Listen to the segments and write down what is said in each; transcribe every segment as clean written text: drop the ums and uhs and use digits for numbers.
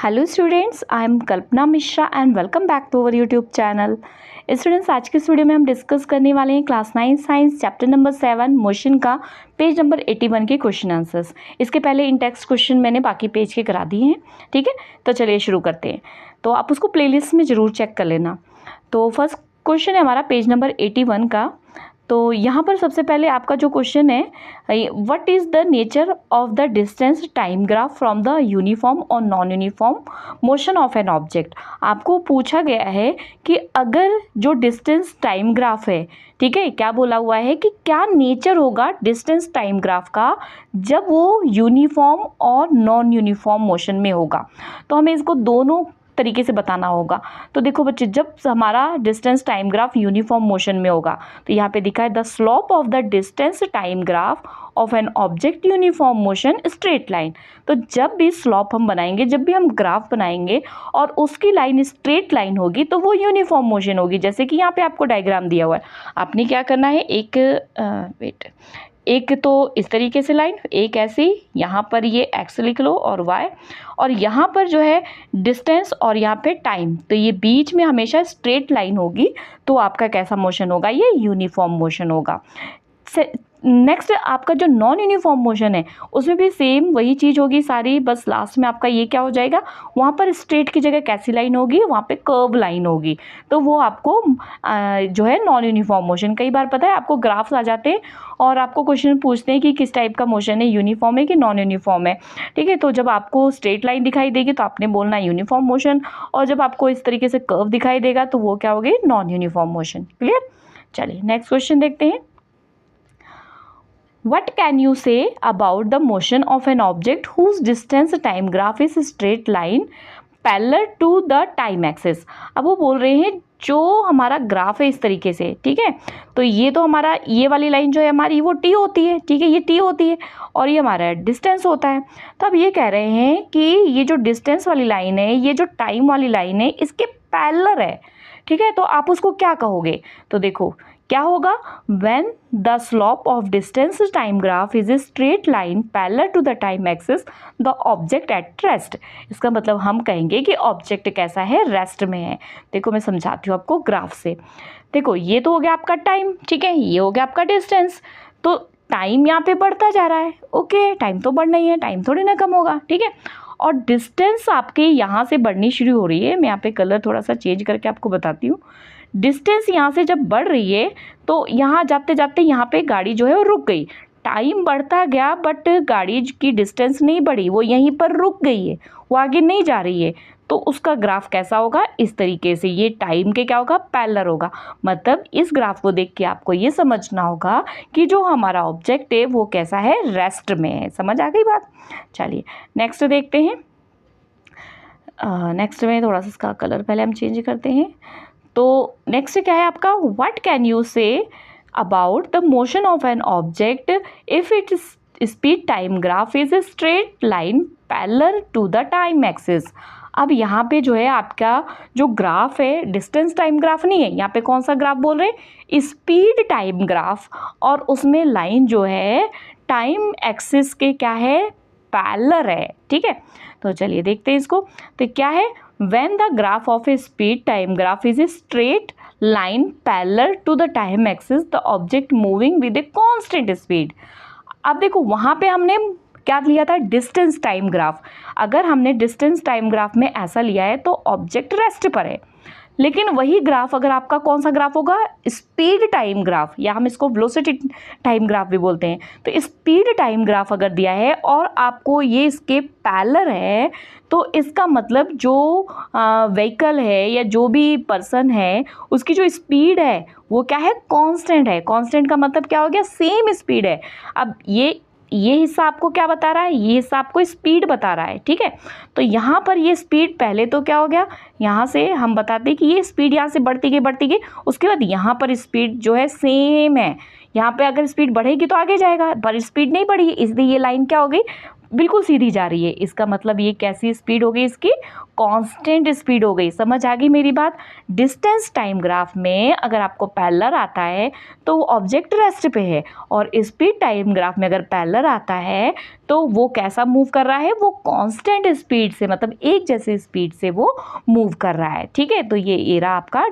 Hello students, I am Kalpana Mishra and welcome back to our YouTube channel. Students, आज के इस video में हम डिस्कस करने वाले हैं class 9 science chapter number 7 motion का पेज नंबर 81 के क्वेश्चन आंसर्स। इसके पहले इन टेक्स्ट क्वेश्चन मैंने बाकी पेज के करा दिए हैं, ठीक है। तो चलिए शुरू करते हैं। तो आप उसको प्लेलिस्ट में ज़रूर चेक कर लेना। तो फर्स्ट क्वेश्चन है हमारा पेज नंबर 81 का। तो यहाँ पर सबसे पहले आपका जो क्वेश्चन है, what is the nature of the distance time graph from the uniform और non uniform motion of an object. आपको पूछा गया है कि अगर जो डिस्टेंस टाइम ग्राफ है, ठीक है, क्या बोला हुआ है कि क्या नेचर होगा डिस्टेंस टाइम ग्राफ का जब वो यूनिफॉर्म और नॉन यूनिफॉर्म मोशन में होगा। तो हमें इसको दोनों तरीके से बताना होगा। तो देखो बच्चे, जब हमारा distance time graph uniform motion में होगा तो यहाँ पे दिखा है the slope of the distance time graph of an object uniform motion straight line. तो जब भी स्लोप हम बनाएंगे, जब भी हम ग्राफ बनाएंगे और उसकी लाइन स्ट्रेट लाइन होगी तो वो यूनिफॉर्म मोशन होगी। जैसे कि यहाँ पे आपको डायग्राम दिया हुआ है, आपने क्या करना है, एक तो इस तरीके से लाइन, एक ऐसी, यहाँ पर ये एक्स लिख लो और वाई, और यहाँ पर जो है डिस्टेंस और यहाँ पे टाइम। तो ये बीच में हमेशा स्ट्रेट लाइन होगी, तो आपका कैसा मोशन होगा, ये यूनिफॉर्म मोशन होगा। नेक्स्ट आपका जो नॉन यूनिफॉर्म मोशन है उसमें भी सेम वही चीज़ होगी सारी, बस लास्ट में आपका ये क्या हो जाएगा, वहाँ पर स्ट्रेट की जगह कैसी लाइन होगी, वहाँ पे कर्व लाइन होगी। तो वो आपको जो है नॉन यूनिफॉर्म मोशन। कई बार पता है आपको ग्राफ्स आ जाते हैं और आपको क्वेश्चन पूछते हैं कि किस टाइप का मोशन है, यूनिफॉर्म है कि नॉन यूनिफॉर्म है, ठीक है। तो जब आपको स्ट्रेट लाइन दिखाई देगी तो आपने बोलना यूनिफॉर्म मोशन, और जब आपको इस तरीके से कर्व दिखाई देगा तो वो क्या होगी, नॉन यूनिफॉर्म मोशन। क्लियर। चलिए नेक्स्ट क्वेश्चन देखते हैं। What can you say about the motion of an object whose distance time graph is straight line parallel to the time axis? अब वो बोल रहे हैं जो हमारा ग्राफ है इस तरीके से, ठीक है। तो ये तो हमारा ये वाली लाइन जो है हमारी वो टी होती है, ठीक है, ये टी होती है और ये हमारा डिस्टेंस होता है। तो अब ये कह रहे हैं कि ये जो डिस्टेंस वाली लाइन है, ये जो टाइम वाली लाइन है, इसके पैरेलल है, ठीक है। तो आप उसको क्या कहोगे? तो देखो क्या होगा, when the slope of distance time graph is a straight line parallel to the time axis the object at rest। इसका मतलब हम कहेंगे कि ऑब्जेक्ट कैसा है, रेस्ट में है। देखो मैं समझाती हूँ आपको ग्राफ से। देखो ये तो हो गया आपका टाइम, ठीक है, ये हो गया आपका डिस्टेंस। तो टाइम यहाँ पे बढ़ता जा रहा है, ओके, टाइम तो बढ़ना ही है, टाइम थोड़ी ना कम होगा, ठीक है। और डिस्टेंस आपके यहाँ से बढ़नी शुरू हो रही है। मैं यहाँ पे कलर थोड़ा सा चेंज करके आपको बताती हूँ। डिस्टेंस यहाँ से जब बढ़ रही है तो यहाँ जाते जाते यहाँ पे गाड़ी जो है वो रुक गई। टाइम बढ़ता गया बट गाड़ी की डिस्टेंस नहीं बढ़ी, वो यहीं पर रुक गई है, वो आगे नहीं जा रही है। तो उसका ग्राफ कैसा होगा, इस तरीके से, ये टाइम के क्या होगा, पैरेलल होगा। मतलब इस ग्राफ को देख के आपको ये समझना होगा कि जो हमारा ऑब्जेक्ट है वो कैसा है, रेस्ट में है। समझ आ गई बात। चलिए नेक्स्ट देखते हैं। नेक्स्ट में थोड़ा सा इसका कलर पहले हम चेंज करते हैं। तो नेक्स्ट क्या है आपका, what can you say about the motion of an object if it speed time graph is a straight line parallel to the time axis. अब यहाँ पे जो है आपका जो ग्राफ है, डिस्टेंस टाइम ग्राफ नहीं है, यहाँ पे कौन सा ग्राफ बोल रहे हैं, स्पीड टाइम ग्राफ, और उसमें लाइन जो है टाइम एक्सिस के क्या है, पैरेलल है, ठीक है। तो चलिए देखते हैं इसको। तो क्या है, when the graph of a speed time graph is a straight line parallel to the time axis the object moving with a constant speed। अब देखो वहाँ पे हमने क्या लिया था, डिस्टेंस टाइम ग्राफ। अगर हमने डिस्टेंस टाइम ग्राफ में ऐसा लिया है तो ऑब्जेक्ट रेस्ट पर है। लेकिन वही ग्राफ अगर आपका कौन सा ग्राफ होगा, स्पीड टाइम ग्राफ, या हम इसको वेलोसिटी टाइम ग्राफ भी बोलते हैं। तो स्पीड टाइम ग्राफ अगर दिया है और आपको ये इसके पैरेलल है, तो इसका मतलब जो व्हीकल है या जो भी पर्सन है उसकी जो स्पीड है वो क्या है, कांस्टेंट है। कांस्टेंट का मतलब क्या हो गया, सेम स्पीड है। अब ये हिस्सा आपको क्या बता रहा है, ये हिस्सा आपको स्पीड बता रहा है, ठीक है। तो यहाँ पर ये स्पीड पहले तो क्या हो गया, यहाँ से हम बताते हैं कि ये स्पीड यहाँ से बढ़ती गई, उसके बाद यहाँ पर स्पीड जो है सेम है। यहाँ पे अगर स्पीड बढ़ेगी तो आगे जाएगा, पर स्पीड नहीं बढ़ी, इसलिए ये लाइन क्या हो गई, बिल्कुल सीधी जा रही है, इसका मतलब ये कैसी स्पीड हो गई, इसकी कांस्टेंट स्पीड हो गई। समझ आ गई मेरी बात। डिस्टेंस टाइम ग्राफ में अगर आपको पैरेलल आता है तो वो ऑब्जेक्ट रेस्ट पे है, और स्पीड टाइम ग्राफ में अगर पैरेलल आता है तो वो कैसा मूव कर रहा है, वो कांस्टेंट स्पीड से, मतलब एक जैसे स्पीड से वो मूव कर रहा है। ठीक है, तो ये रहा आपका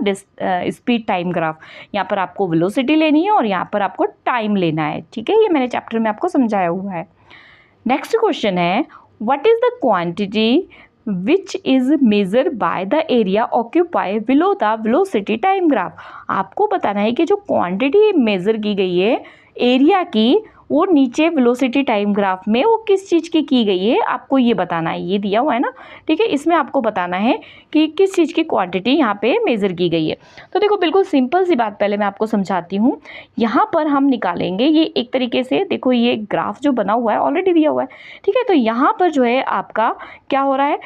स्पीड टाइम ग्राफ। यहाँ पर आपको वेलोसिटी लेनी है और यहाँ पर आपको टाइम लेना है। ठीक है, ये मैंने चैप्टर में आपको समझाया हुआ है। नेक्स्ट क्वेश्चन है, what is the quantity which is measure by the area occupy below the velocity time graph. आपको बताना है कि जो क्वांटिटी मेजर की गई है एरिया की, वो नीचे वेलोसिटी टाइम ग्राफ में वो किस चीज़ की गई है, आपको ये बताना है। ये दिया हुआ है ना, ठीक है, इसमें आपको बताना है कि किस चीज़ की क्वांटिटी यहाँ पे मेज़र की गई है। तो देखो बिल्कुल सिंपल सी बात पहले मैं आपको समझाती हूँ। यहाँ पर हम निकालेंगे ये एक तरीके से, देखो ये ग्राफ जो बना हुआ है ऑलरेडी दिया हुआ है। ठीक है, तो यहाँ पर जो है आपका क्या हो रहा है,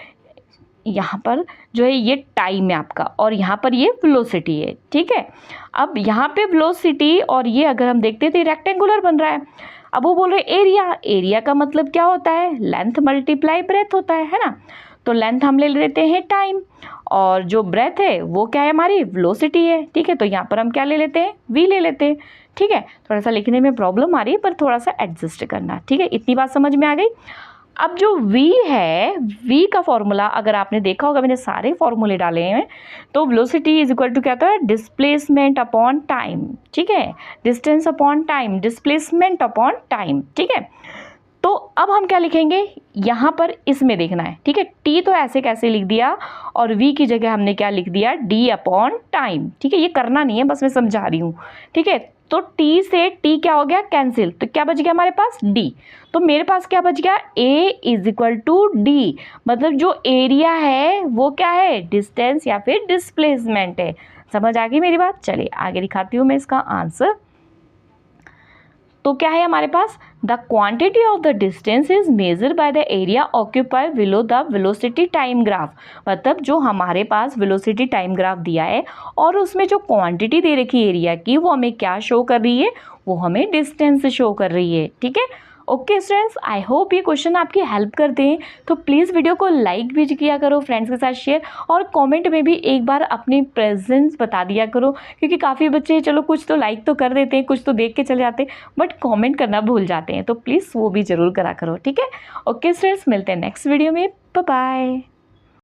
यहाँ पर जो है ये टाइम है आपका, और यहाँ पर ये वेलोसिटी है। ठीक है, अब यहाँ पे वेलोसिटी और ये अगर हम देखते थे रेक्टेंगुलर बन रहा है। अब वो बोल रहे एरिया, एरिया का मतलब क्या होता है, लेंथ मल्टीप्लाई ब्रेथ होता है ना। तो लेंथ हम ले लेते हैं टाइम, और जो ब्रेथ है वो क्या है, हमारी वेलोसिटी है। ठीक है, तो यहाँ पर हम क्या ले लेते हैं, वी ले लेते हैं। ठीक है, थोड़ा सा लिखने में प्रॉब्लम आ रही है पर थोड़ा सा एडजस्ट करना। ठीक है, इतनी बात समझ में आ गई। अब जो v है, v का फॉर्मूला अगर आपने देखा होगा, मैंने सारे फॉर्मूले डाले हैं। तो वेलोसिटी इज इक्वल टू क्या होता है, डिस्प्लेसमेंट अपॉन टाइम। ठीक है, distance upon time, displacement upon time. ठीक है, तो अब हम क्या लिखेंगे, यहाँ पर इसमें देखना है। ठीक है, t तो ऐसे कैसे लिख दिया, और v की जगह हमने क्या लिख दिया, d अपॉन टाइम। ठीक है, ये करना नहीं है, बस मैं समझा रही हूँ। ठीक है, तो t से t क्या हो गया, कैंसिल, तो क्या बच गया हमारे पास, d। तो मेरे पास क्या बच गया, a is equal to d, मतलब जो एरिया है वो क्या है, डिस्टेंस या फिर डिस्प्लेसमेंट है। समझ आ गई मेरी बात। चलिए आगे दिखाती हूँ मैं इसका आंसर। तो क्या है हमारे पास, the quantity of the distance is measure by the area occupy below the velocity time graph. मतलब जो हमारे पास वेलोसिटी टाइम ग्राफ दिया है और उसमें जो क्वांटिटी दे रखी है एरिया की, वो हमें क्या शो कर रही है, वो हमें डिस्टेंस शो कर रही है। ठीक है, ओके स्टूडेंट्स, आई होप ये क्वेश्चन आपकी हेल्प करते हैं। तो प्लीज़ वीडियो को लाइक भी किया करो, फ्रेंड्स के साथ शेयर, और कमेंट में भी एक बार अपनी प्रेजेंस बता दिया करो, क्योंकि काफ़ी बच्चे चलो कुछ तो लाइक तो कर देते हैं, कुछ तो देख के चले जाते हैं, बट कमेंट करना भूल जाते हैं। तो प्लीज़ वो भी ज़रूर करा करो। ठीक है, ओके स्टूडेंट्स, मिलते हैं नेक्स्ट वीडियो में। Bye bye.